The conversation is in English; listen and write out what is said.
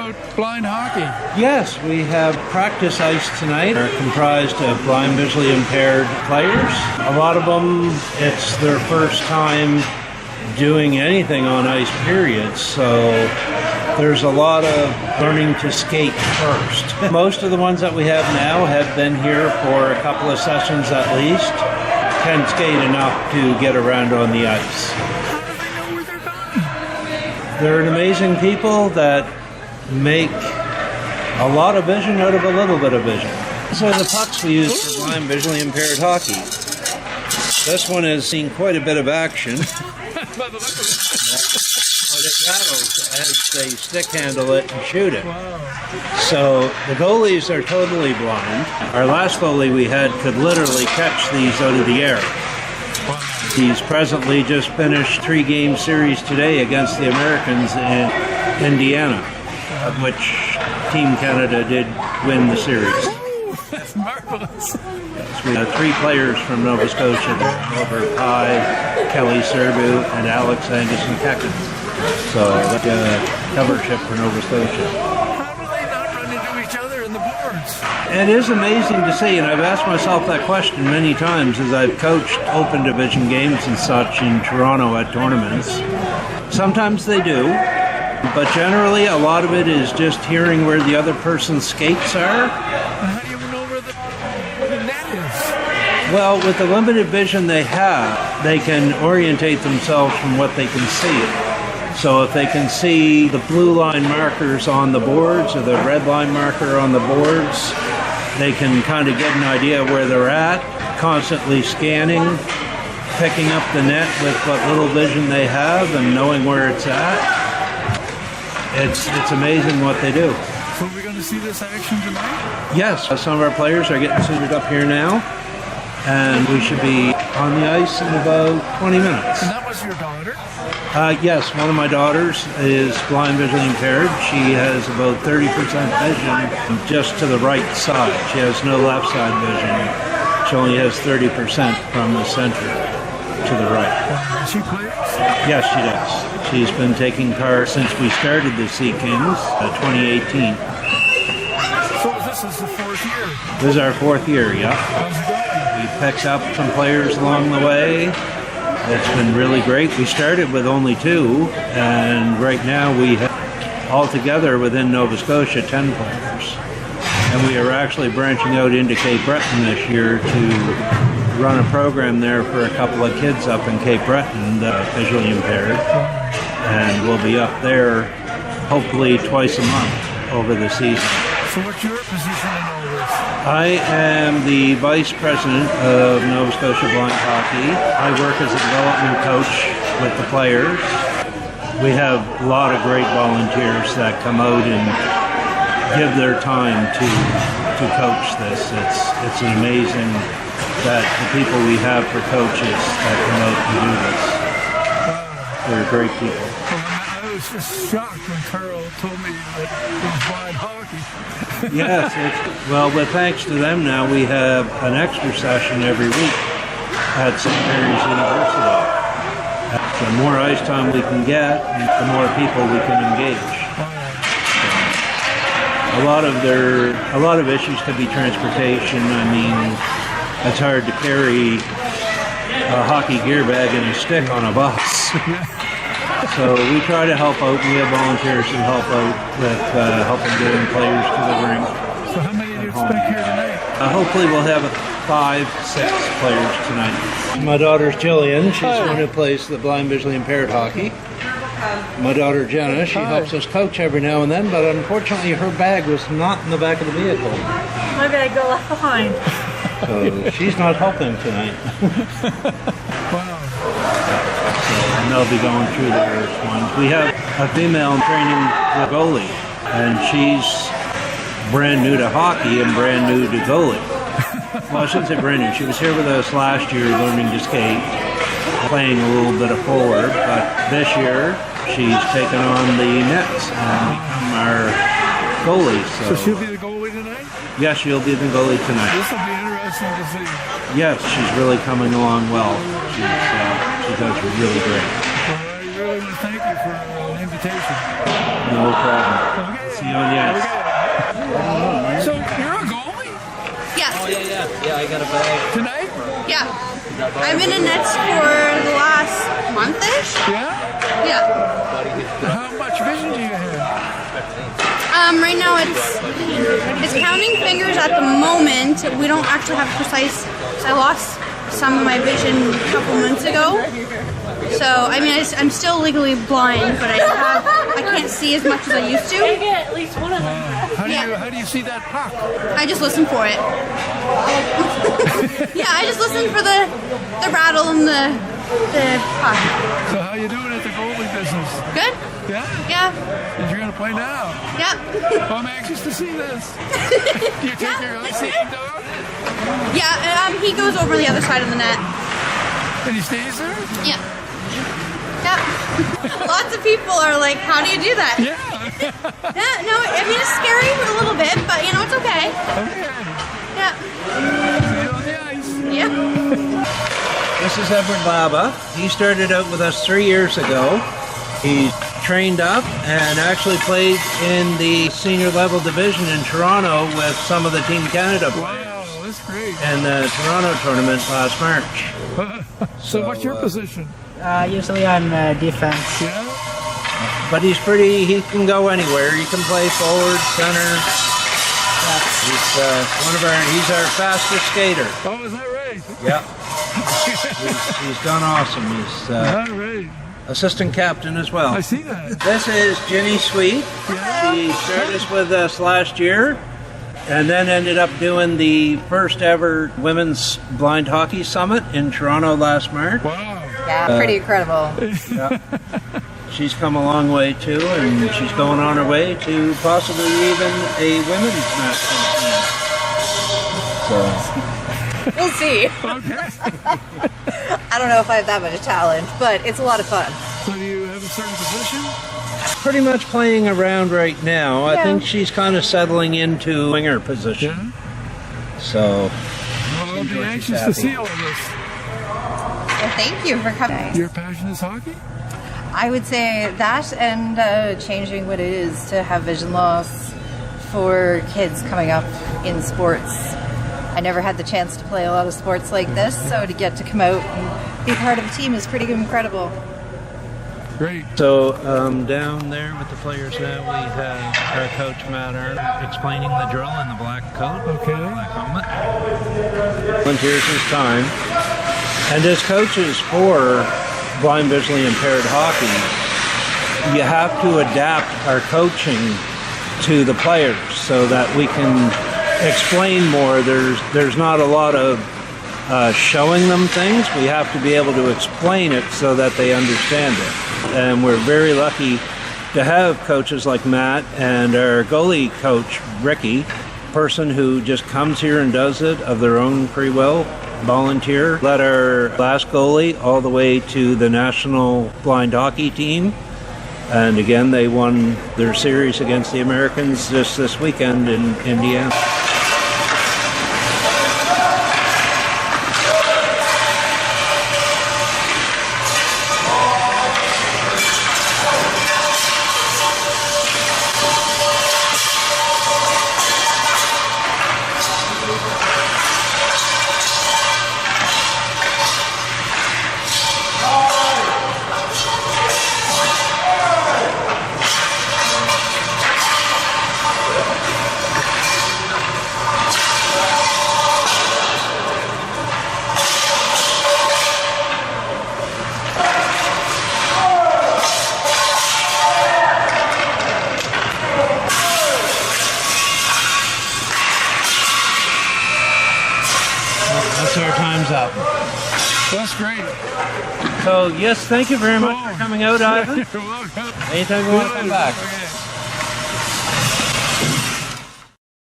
about blind hockey? Yes, we have practice ice tonight. They're comprised of blind, visually impaired players. A lot of them, it's their first time doing anything on ice, period. So there's a lot of learning to skate first. Most of the ones that we have now have been here for a couple of sessions at least. Can skate enough to get around on the ice. How do they know where they're going? They're an amazing people that make a lot of vision out of a little bit of vision. These are the pucks we use for blind, visually impaired hockey. This one has seen quite a bit of action. But it rattles as they stick handle it and shoot it. Wow. So the goalies are totally blind. Our last goalie we had could literally catch these out of the air. Wow. He's presently just finished 3-game series today against the Americans in Indiana, of which Team Canada did win the series. That's marvelous. We have 3 players from Nova Scotia there, Robert Pye, Kelly Serbu, and Alex Anderson-Kekin. So that's a covership for Nova Scotia. How do they not run into each other in the boards? It is amazing to see, and I've asked myself that question many times as I've coached open division games and such in Toronto at tournaments. Sometimes they do, but generally a lot of it is just hearing where the other person's skates are. How do you know where the net is? Well, with the limited vision they have, they can orientate themselves from what they can see. So if they can see the blue line markers on the boards or the red line marker on the boards, they can kind of get an idea where they're at, constantly scanning, picking up the net with what little vision they have and knowing where it's at. It's amazing what they do. So we're going to see this action tonight? Yes, some of our players are getting suited up here now, and we should be on the ice in about 20 minutes. And that was your daughter? Yes, one of my daughters is blind, visually impaired. She has about 30% vision just to the right side. She has no left side vision. She only has 30% from the center to the right. She plays? Yes, she does. She's been taking part since we started the Sea Kings, 2018. So this is the 4th year? This is our 4th year, yeah. How's it going? We picked up some players along the way. It's been really great. We started with only 2, and right now we have altogether within Nova Scotia 10 players. And we are actually branching out into Cape Breton this year to run a program there for a couple of kids up in Cape Breton that are visually impaired. And we'll be up there hopefully twice a month over the season. So what's your position in all this? I am the Vice President of Nova Scotia Blind Hockey. I work as a development coach with the players. We have a lot of great volunteers that come out and give their time to coach this. It's amazing that the people we have for coaches that come out and do this. They're great people. I was just shocked when Carl told me that it was blind hockey. Yes, well, but thanks to them now, we have an extra session every week at St. Mary's University. The more ice time we can get, the more people we can engage. A lot of issues could be transportation. I mean, it's hard to carry a hockey gear bag and a stick on a bus. So we try to help out. We have volunteers who help out with helping getting players to the rink. So how many do you expect here tonight? Hopefully we'll have 5, 6 players tonight. My daughter's Jillian. She's the one who plays the blind, visually impaired hockey. My daughter Jenna, she helps us coach every now and then, but unfortunately her bag was not in the back of the vehicle. My bag got left behind. So she's not helping tonight. Wow. And they'll be going through their ones. We have a female training the goalie, and she's brand new to hockey and brand new to goalie. Well, I shouldn't say brand new. She was here with us last year learning to skate, playing a little bit of forward, but this year she's taken on the nets and become our goalie. So she'll be the goalie tonight? Yes, she'll be the goalie tonight. This will be interesting to see. Yes, she's really coming along well. She does really great. Well, I really want to thank you for the invitation. No problem. Okay. See you on the ice. Okay. So you're a goalie Yes. Yeah, I got a bag. tonight? Yeah. I've been in nets for the last month-ish. Yeah. Yeah. How much vision do you have? Right now it's counting fingers at the moment. We don't actually have precise. I lost some of my vision a couple months ago. So I mean, I'm still legally blind, but I can't see as much as I used to. At least one of them. How do you see that puck? I just listen for it. Yeah, I just listen for the rattle and the puck. So how you doing at the goalie business? Good? Yeah? Yeah. You're gonna play now. Yeah. Well, I'm anxious to see this. Do you take your ice-skating dog? Yeah, he goes over the other side of the net. And he stays there? Yeah. Yeah. Lots of people are like, how do you do that? Yeah. Yeah, no, I mean, it's scary a little bit, but you know, it's okay. Okay. Yeah. See you on the ice. Yeah. This is Edward Laba. He started out with us 3 years ago. He trained up and actually played in the senior level division in Toronto with some of the Team Canada players Wow, that's great. in the Toronto tournament last March. So what's your position? Usually I'm defense. Yeah? But he can go anywhere. He can play forward, center. He's our fastest skater. Oh, is that right? Yeah. He's done awesome. He's All right. assistant captain as well. I see that. This is Ginny Sweet. Yeah. She started with us last year and then ended up doing the first ever Women's Blind Hockey Summit in Toronto last March. Wow. Yeah, pretty incredible. Yeah. She's come a long way too, and she's going on her way to possibly even a women's national team. So, We'll see. Okay. I don't know if I have that much talent, but it's a lot of fun. So do you have a certain position? pretty much playing around right now. I Yeah. think she's kind of settling into winger position. Yeah. So, Well, I'll Seems be like she's anxious to happy. see all this. Well, thank you for coming. Your passion is hockey? I would say that and changing what it is to have vision loss for kids coming up in sports. I never had the chance to play a lot of sports like this, so to get to come out and be part of a team is pretty incredible. Great. so down there with the players now, we have our coach Matt Arnold explaining the drill in the black coat, Okay. black helmet. Volunteers his time, and as coaches for blind visually impaired hockey, you have to adapt our coaching to the players so that we can explain more. There's not a lot of showing them things. We have to be able to explain it so that they understand it. And we're very lucky to have coaches like Matt and our goalie coach, Ricky, person who just comes here and does it of their own free will, volunteer. Led our last goalie all the way to the national blind hockey team. And again, they won their series against the Americans just this weekend in Indiana. That's our time's up. That's great. So, yes, thank you very much for coming out, Ivan. You're welcome. Anytime you want to come back. Okay.